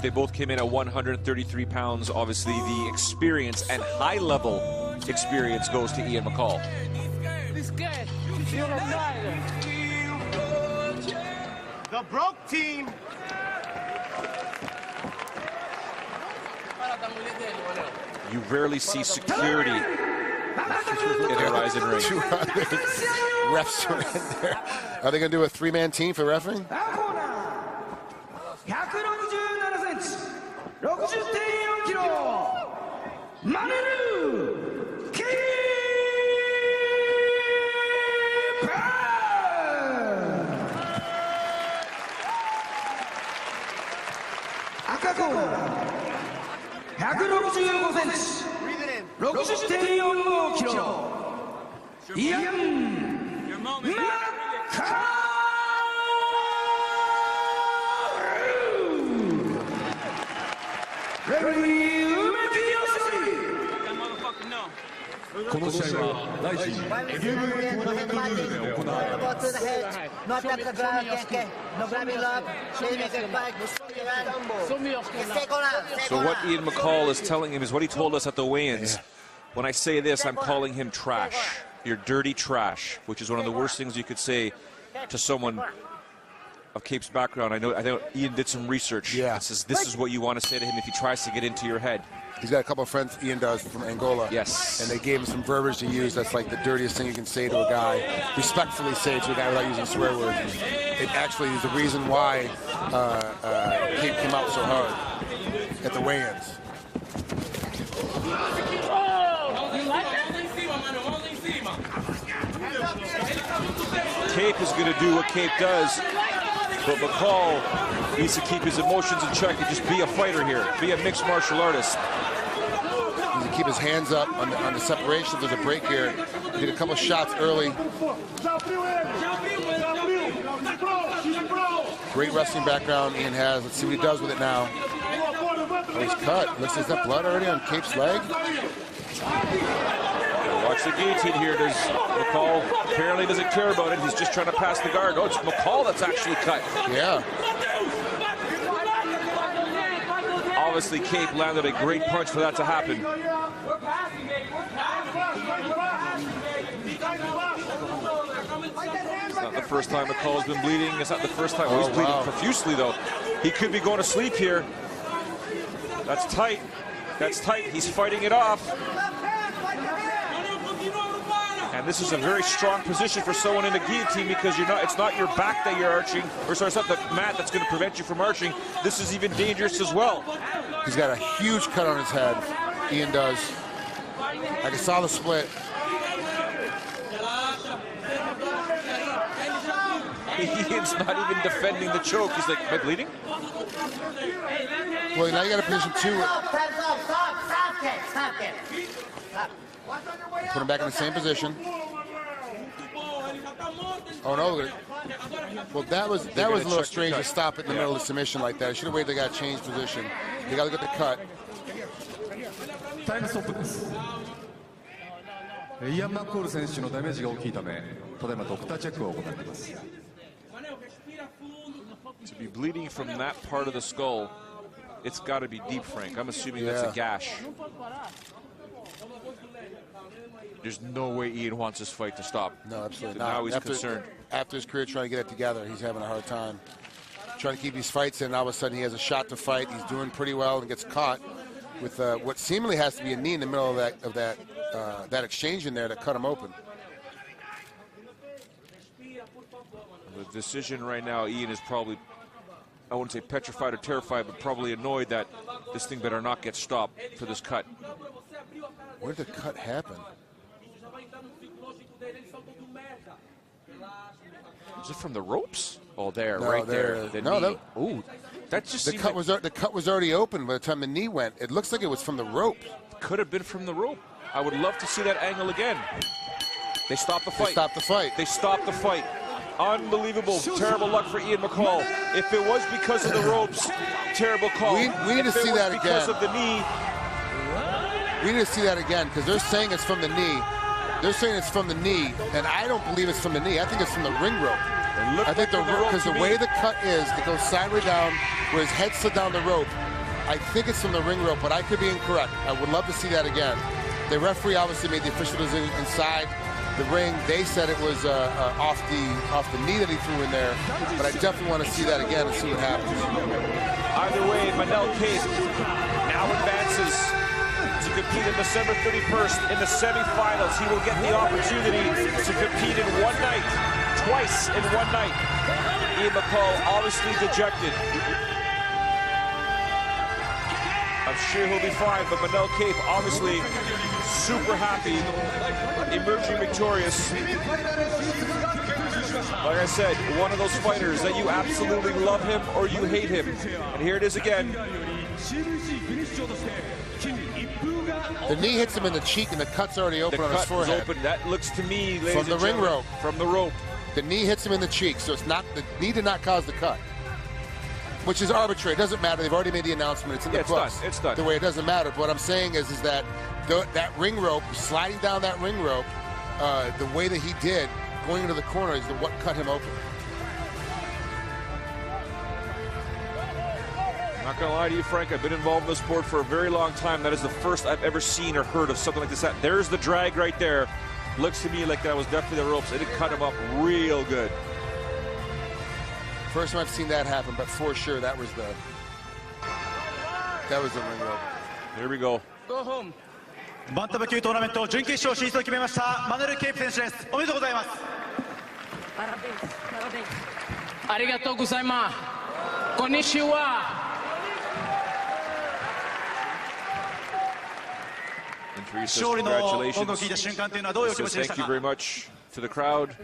They both came in at 133 pounds. Obviously, the experience and high-level experience goes to Ian McColl. The broke team. You rarely see security in a Rising ring. Refs are in there. Are they going to do a three-man team for refereeing? 167キロマネルケープ赤コーナー165センチ60.45キロイアン・マッカー この試合はライジンヘビーウェイトトーナメントルールで行われます。So what Ian McColl is telling him is what he told us at the weigh-ins. When I say this, I'm calling him trash. You're dirty trash, which is one of the worst things you could say to someone of Cape's background. I know Ian did some research. Yeah. Says this is what you want to say to him if he tries to get into your head. He's got a couple of friends, Ian does, from Angola. Yes. And they gave him some verbiage to use. That's like the dirtiest thing you can say to a guy, respectfully say to a guy without using swear words. It actually is the reason why Cape came out so hard at the weigh-ins. Cape is going to do what Cape does, but McColl needs to keep his emotions in check and just be a fighter here, be a mixed martial artist. He needs to keep his hands up on the separation. There's a break here. He did a couple of shots early. Great wrestling background Ian has. Let's see what he does with it now. Oh, he's cut. Looks like that blood already on Cape's leg. Watch the guillotine here. Does McColl apparently doesn't care about it. He's just trying to pass the guard. Oh, it's McColl that's actually cut. Yeah. Obviously, Cape landed a great punch for that to happen. It's not the first time McColl's been bleeding. It's not the first time. He's bleeding profusely, though. He could be going to sleep here. That's tight. That's tight. He's fighting it off. And this is a very strong position for someone in the guillotine because it's not your back that you're arching, or sorry, it's not the mat that's going to prevent you from arching. This is even dangerous as well. He's got a huge cut on his head. Ian does. I saw the split. Ian's not even defending the choke. He's like, am I bleeding? Well, now you got a position two. Put him back in the same position. Oh no! Well, that was a little strange to stop it in the middle of the submission like that. I should have waited. They got to change position. You got to look at the cut. Time stop です。イアン・マッコール選手のダメージが大きいため、ただいまドクターチェックを行っています。To be bleeding from that part of the skull, it's got to be deep, Frank. I'm assuming that's a gash. There's no way Ian wants this fight to stop. No, absolutely not. Now he's concerned. After his career trying to get it together, he's having a hard time. Trying to keep these fights in, all of a sudden he has a shot to fight. He's doing pretty well and gets caught with what seemingly has to be a knee in the middle of that exchange in there that cut him open. The decision right now, Ian is probably, I wouldn't say petrified or terrified, but probably annoyed that this thing better not get stopped for this cut. Where did the cut happen? Is it from the ropes? Oh, there, no, right there. The knee. Ooh, that just the cut was already open by the time the knee went. It looks like it was from the rope. Could have been from the rope. I would love to see that angle again. They stopped the fight. They stopped the fight. They stopped the fight. Unbelievable. Terrible luck for Ian McColl. If it was because of the ropes, terrible call. We need to see that again. Because of the knee. We need to see that again because they're saying it's from the knee. They're saying it's from the knee, and I don't believe it's from the knee. I think it's from the ring rope. I think because the way the cut is, it goes sideways down, where his head slid down the rope. I think it's from the ring rope, but I could be incorrect. I would love to see that again. The referee obviously made the official decision inside the ring. They said it was off the knee that he threw in there, but I definitely want to see that again and see what happens. Either way, Manel Кейп now advances to compete on December 31st in the semifinals. He will get the opportunity to compete in one night, twice in one night. Ian Macколл obviously dejected. I'm sure he'll be fine, but Manel Кейп obviously super happy, emerging victorious. Like I said, one of those fighters that you absolutely love him or you hate him. And here it is again. The knee hits him in the cheek and the cut's already open on his forehead. The cut is open. That looks to me, ladies from the and ring gentlemen, rope. From the rope. The knee hits him in the cheek, so it's not, the knee did not cause the cut. Which is arbitrary. It doesn't matter. They've already made the announcement. It's in the books. It's done. The way it doesn't matter. But what I'm saying is that that ring rope, sliding down that ring rope, the way that he did, going into the corner is what cut him open. I'm not going to lie to you, Frank. I've been involved in the sport for a very long time. That is the first I've ever seen or heard of something like this. There's the drag right there. Looks to me like that was definitely the ropes. It cut him up real good. First time I've seen that happen, but for sure that was the ring rope. Here we go. Go home. バンタム級トーナメント準決勝進出を決めましたマネル・ケイプ選手です。おめでとうございます。ありがとうございます。こんにちは。勝利の音を聞いた瞬間というのはどういう気持ちでしたか？ Thank you very much to the crowd.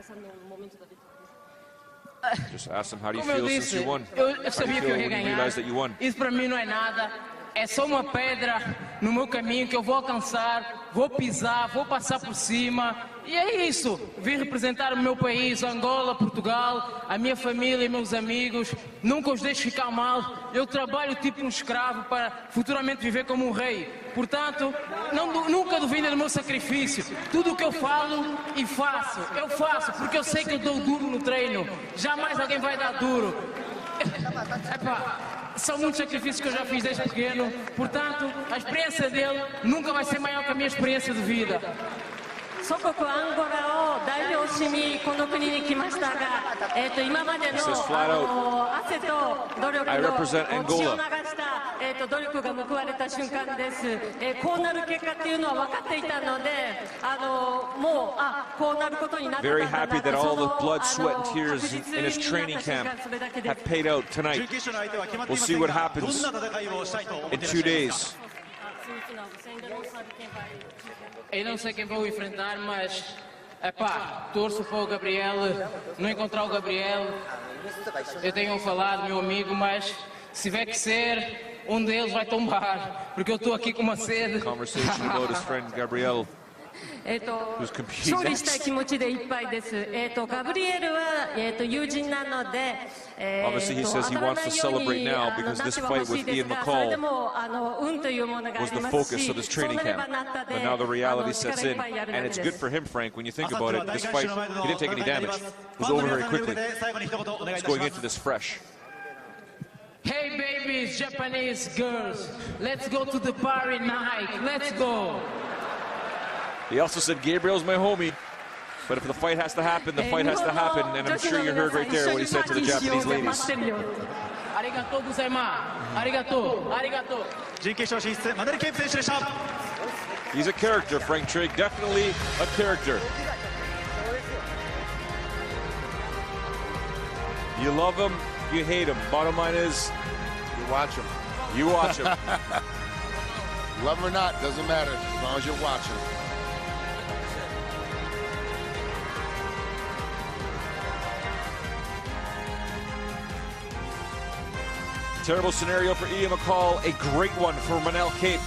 Just ask them, how do you feel since you won? Eu How do sabia you que eu feel ia when you ganhar. realize that you won? Isso para mim não é nada. É só uma pedra no meu caminho que eu vou alcançar, vou pisar, vou passar por cima. E é isso. Vim representar o meu país, Angola, Portugal, a minha família e meus amigos. Nunca os deixo ficar mal. Eu trabalho tipo um escravo para futuramente viver como um rei. Portanto, nunca duvidem do meu sacrifício. Tudo o que eu falo e faço, eu faço, porque eu sei que eu dou duro no treino. Jamais alguém vai dar duro. Epá, são muitos sacrifícios que eu já fiz desde pequeno. Portanto, a experiência dele nunca vai ser maior que a minha experiência de vida. 祖国アンゴラを代表しにこの国に来ましたが、今までの汗と努力の血を流した努力が報われた瞬間です。こうなる結果っていうのは分かっていたので、もうこうなることになったんだな。 Very happy that all the blood, sweat, and tears in his training camp have paid out tonight. We'll see what happens in 2 days. Eu não sei quem vou enfrentar, mas epá, torço para o Gabriel, não encontrar o Gabriel. Eu tenho falado, meu amigo, mas se tiver que ser, um deles vai tombar, porque eu estou aqui com uma sede. Conversation about his friend Gabriel. 勝利したい気持ちでいっぱいです。ガブリエルは友人なので、Obviously, he says he wants to celebrate now because this fight with Ian Mackolл was the focus of his training camp. But now the reality sets in, and it's good for him, Frank, when you think about it. This fight, he didn't take any damage. It was over very quickly. He's going into this fresh. Hey babies, Japanese girls, let's go to the party night. Let's go. He also said Gabriel's my homie. But if the fight has to happen, the fight has to happen. And I'm sure you heard right there what he said to the Japanese ladies. Arigatou gozaimasu. Arigatou. Arigatou. 準決勝進出マネル・ケイプ選手でした。 He's a character, Frank Trigg. Definitely a character. You love him, you hate him. Bottom line is, You watch him. you watch him. Love him or not, doesn't matter as long as you're watching. Terrible scenario for Ian Mackolл, a great one for Manel Кейп,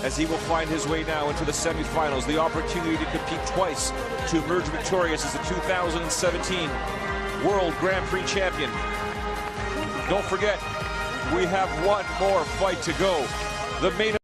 as he will find his way now into the semifinals. The opportunity to compete twice to emerge victorious as the 2017 World Grand Prix champion. Don't forget, we have one more fight to go. The main